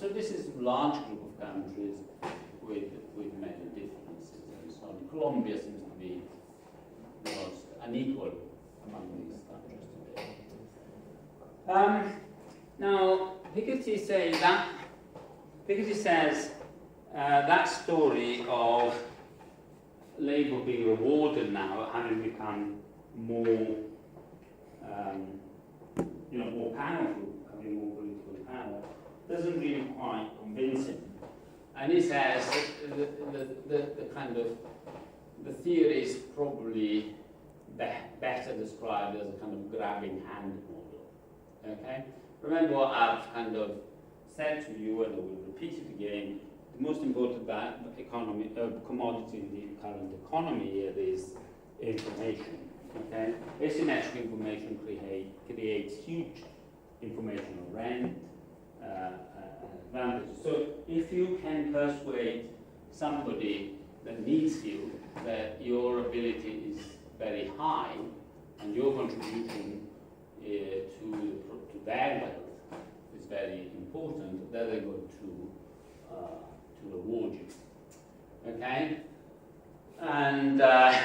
So this is a large group of countries with many differences and so on. Colombia seems to be the most unequal among these countries today. Now, Piketty says that story of Labour being rewarded now, having become more, more powerful, having more political power, doesn't really quite convince him. And he says the theory is probably better described as a kind of grabbing hand model. Okay? Remember what I've kind of said to you, and I will repeat it again. The most important commodity in the current economy here is information. Okay? Asymmetric information creates huge informational rent advantages. So if you can persuade somebody that needs you that your ability is very high and your contribution to their wealth is very important, then they're going to reward you. Okay? And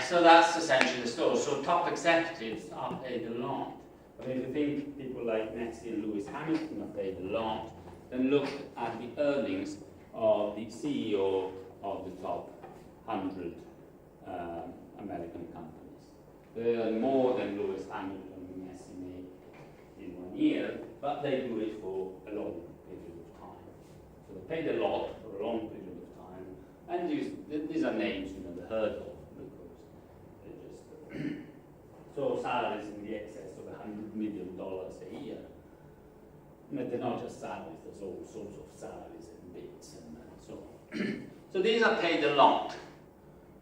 so that's essentially the story. So top executives are paid a lot. But if you think people like Messi and Lewis Hamilton are paid a lot, then look at the earnings of the CEO of the top 100 American companies. They earn more than Lewis Hamilton and Messi made in 1 year, but they do it for a long period of time. So they're paid a lot for a long period of time. And these are names they've heard of, because they just so salaries in the excess of $100 million a year. But they're not just salaries, there's all sorts of salaries and bits and so on. So these are paid a lot.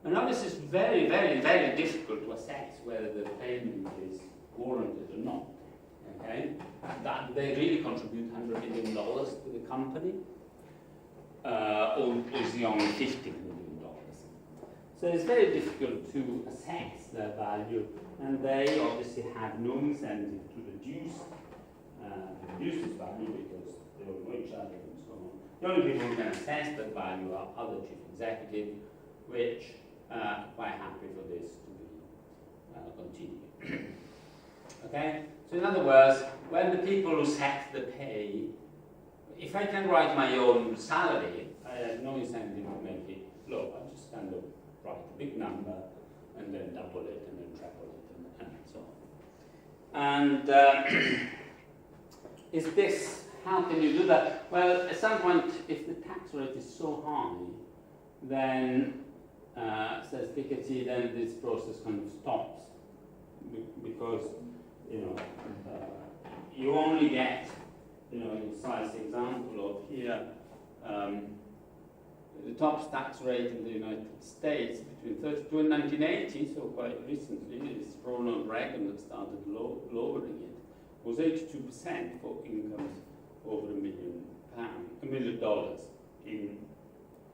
And now this is very, very, very difficult to assess whether the payment is warranted or not. Okay? That they really contribute $100 million to the company, or is he only $50 million? So it's very difficult to assess their value, and they obviously have no incentive to reduce this value because they don't know each other and so on. The only people who can assess that value are other chief executives, which are quite happy for this to be continued. Okay? So in other words, when the people who set the pay, if I can write my own salary, I have no incentive to make it low. I just kind of write a big number and then double it and then treble it and so on. And is this, how can you do that? Well, at some point, if the tax rate is so high, then, says Piketty, then this process kind of stops. Because, you only get, in size example of here, the top tax rate in the United States between 32 and 1980, so quite recently, it's Ronald Reagan that started lowering it, was 82% for incomes over $1 million in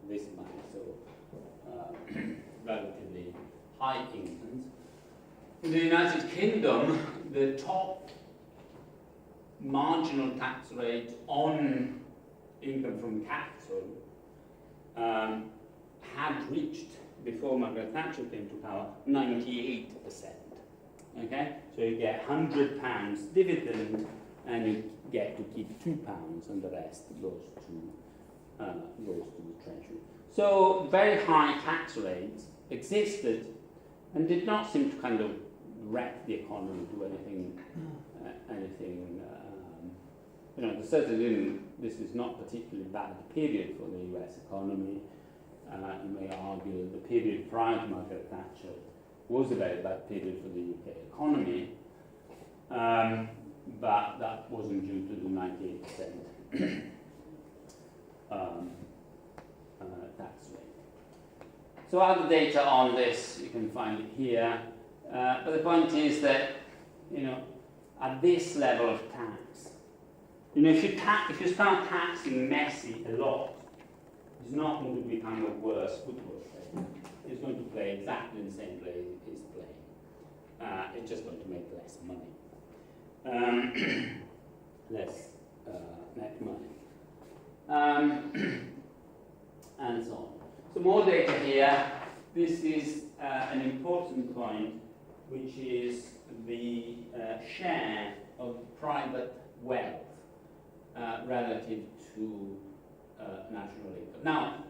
this money, so relatively high incomes. In the United Kingdom, the top marginal tax rate on income from capital had reached, before Margaret Thatcher came to power, 98%. Okay? So you get £100 dividend and you get to keep £2 and the rest goes to the Treasury. So very high tax rates existed and did not seem to kind of wreck the economy, do anything certainly didn't. This is not particularly bad period for the US economy. You may argue that the period prior to Margaret Thatcher was a very bad period for the UK economy, but that wasn't due to the 98% tax rate. So other data on this, you can find it here. But the point is that, at this level of tax, if you start taxing Messi a lot, he's not going to become a worse football player. He's going to play exactly the same play he's playing. It's just going to make less money. Less net money. and so on. So more data here. This is an important point, which is the share of private wealth relative to national income. Now,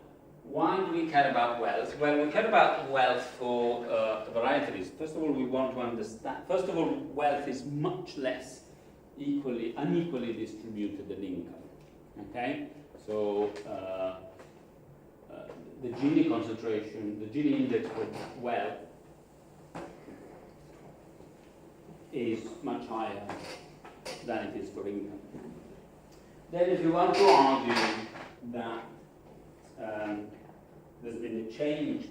why do we care about wealth? Well, we care about wealth for a variety of reasons. First of all, we want to understand, first of all, wealth is much less unequally distributed than income. Okay? So, the Gini concentration, the Gini index for wealth is much higher than it is for income. Then if you want to argue that there's been a change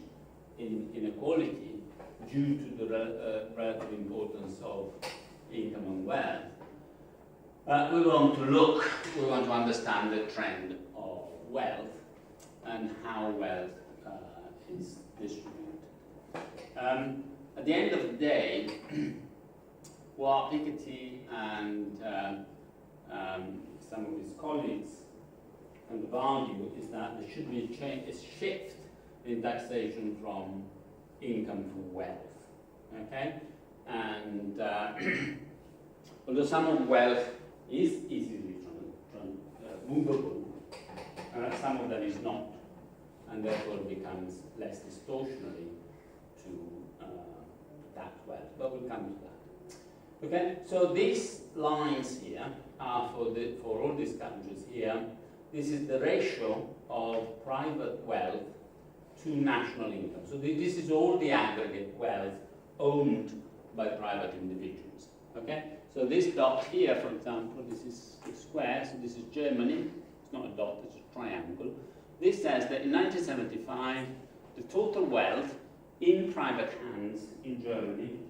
in inequality due to the relative importance of income and wealth, we want to understand the trend of wealth and how wealth is distributed. At the end of the day, what Piketty and some of his colleagues kind of argue is that there should be a shift in taxation from income to wealth. Okay? And although some of wealth is easily movable, some of them is not, and therefore becomes less distortionary to tax wealth. But we'll come to that. Okay, so these lines here are for all these countries here. This is the ratio of private wealth to national income. So this is all the aggregate wealth owned by private individuals. Okay, so this dot here, for example, this is a square. So this is Germany. It's not a dot, it's a triangle. This says that in 1975, the total wealth in private hands in Germany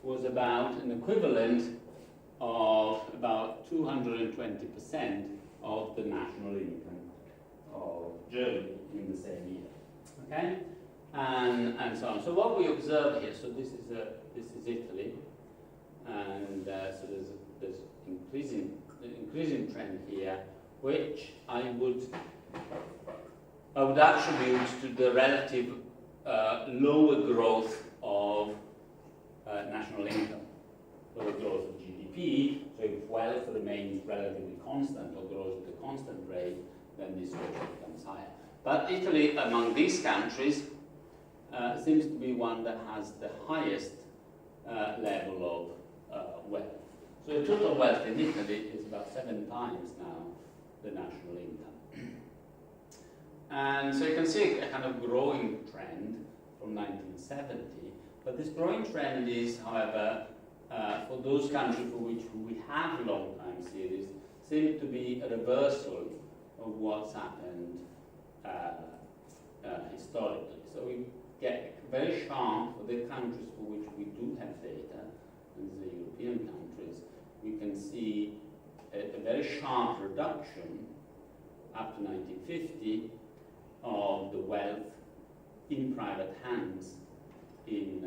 was about an equivalent of about 220% of the national income of Germany in the same year. Okay, and so on. So what we observe here, so this is Italy, and so there's increasing trend here, which I would attribute to the relative lower growth of national income, lower growth of GDP. So if wealth remains relatively constant or grows at a constant rate, then this ratio becomes higher. But Italy, among these countries, seems to be one that has the highest level of wealth. So the total wealth in Italy is about 7 times now the national income. And so you can see a kind of growing trend from 1970, but this growing trend is, however, for those countries for which we have long time series, seem to be a reversal of what's happened historically. So we get very sharp for the countries for which we do have data, and the European countries, we can see a very sharp reduction up to 1950 of the wealth in private hands in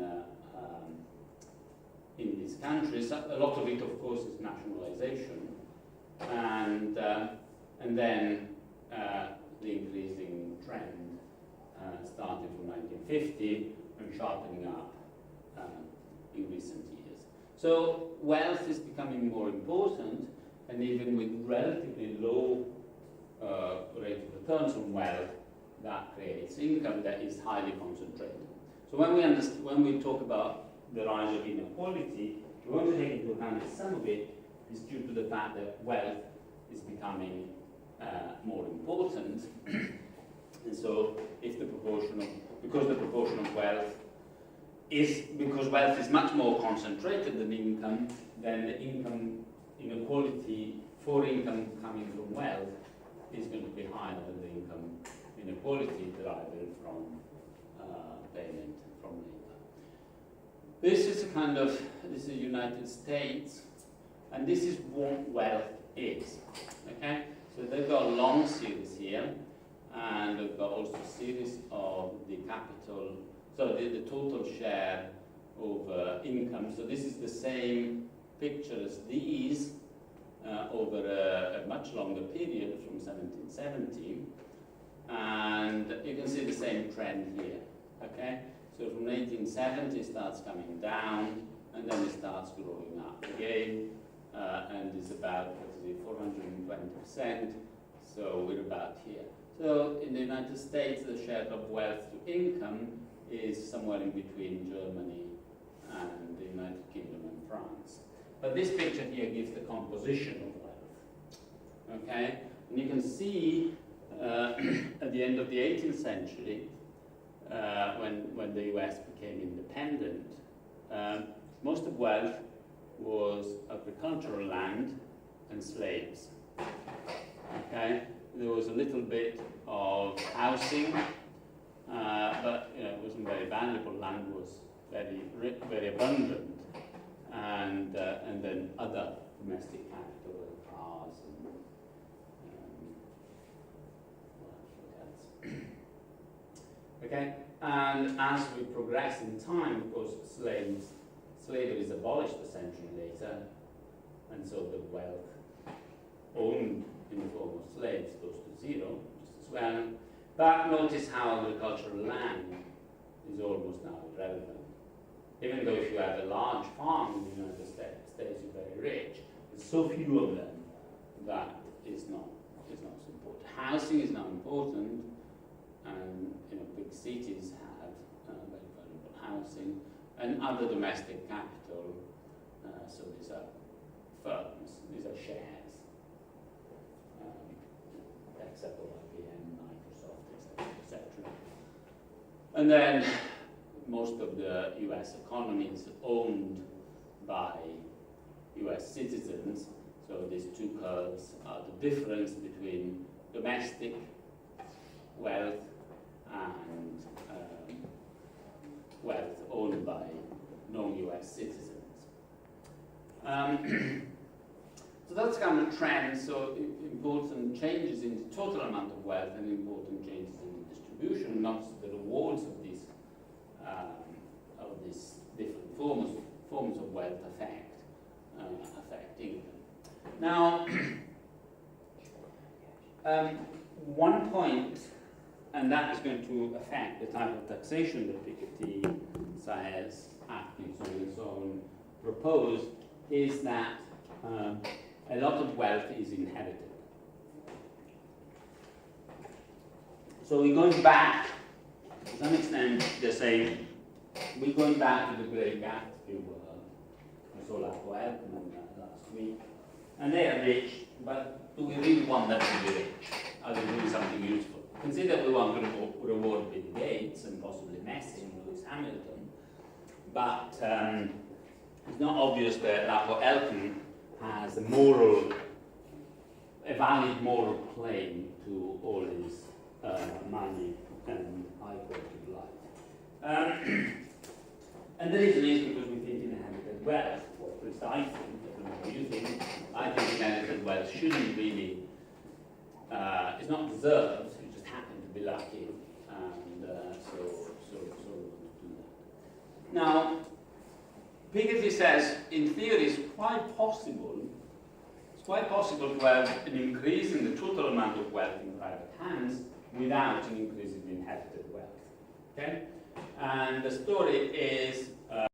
these countries. A lot of it, of course, is nationalization, and then the increasing trend started from 1950 and sharpening up in recent years. So wealth is becoming more important, and even with relatively low rate of returns on wealth, that creates income that is highly concentrated. So when we talk about the rise of inequality, we want to take into account that some of it is due to the fact that wealth is becoming more important. And so if because wealth is much more concentrated than income, then the income inequality for income coming from wealth is going to be higher than the income inequality derived from payment from labor. This is the United States, and this is what wealth is. Okay, so they've got a long series here, and they've got also a series of the capital, so the total share of income. So this is the same picture as these over a much much longer period from 1770, and you can see the same trend here. Okay, so from 1870 it starts coming down, and then it starts growing up again, and is about, what is it, 420%. So we're about here. So in the United States, the share of wealth to income is somewhere in between Germany and the United Kingdom and France. But this picture here gives the composition of wealth. Okay, and you can see at the end of the 18th century, when the US became independent, most of wealth was agricultural land and slaves. Okay, there was a little bit of housing, but it wasn't very valuable. Land was very abundant, and then other domestic capital, cars, and what else? Okay, and as we progress in time, of course, slavery is abolished a century later, and so the wealth owned in the form of slaves goes to zero, just as well. But notice how agricultural land is almost now irrelevant. Even though if you have a large farm in the United States, you're very rich. There's so few of them that is not so important. Housing is not important, and big cities have very valuable housing and other domestic capital. So these are firms, these are shares. Except for IBM, Microsoft, etc. And then most of the US economy is owned by US citizens. So these two curves are the difference between domestic wealth and wealth owned by non-US citizens. So that's kind of trend. So important changes in the total amount of wealth and important changes in the distribution, not the rewards of these different forms of wealth affect income. Now, one point, and that is going to affect the type of taxation that Piketty, Saez, Atkinson, and so on propose, is that a lot of wealth is inherited. So we're going back, to some extent, they're saying, we're going back to the great Gatsby world. I saw that last week. And they are rich, but do we really want them to be rich? Are they doing something useful? Consider we want to reward Bill Gates and possibly Messi and Lewis Hamilton, but it's not obvious that Lavo Elkin has a valid moral claim to all his money and high quality of life. And the reason is because we think inherited wealth, or at least I think, I don't know what you think, I think inherited wealth shouldn't really, it's not deserved, you just happen to be lucky, and so we want to do that. Now, Piketty says, in theory, it's quite possible to have an increase in the total amount of wealth in private hands without an increase in inherited wealth. Okay? And the story is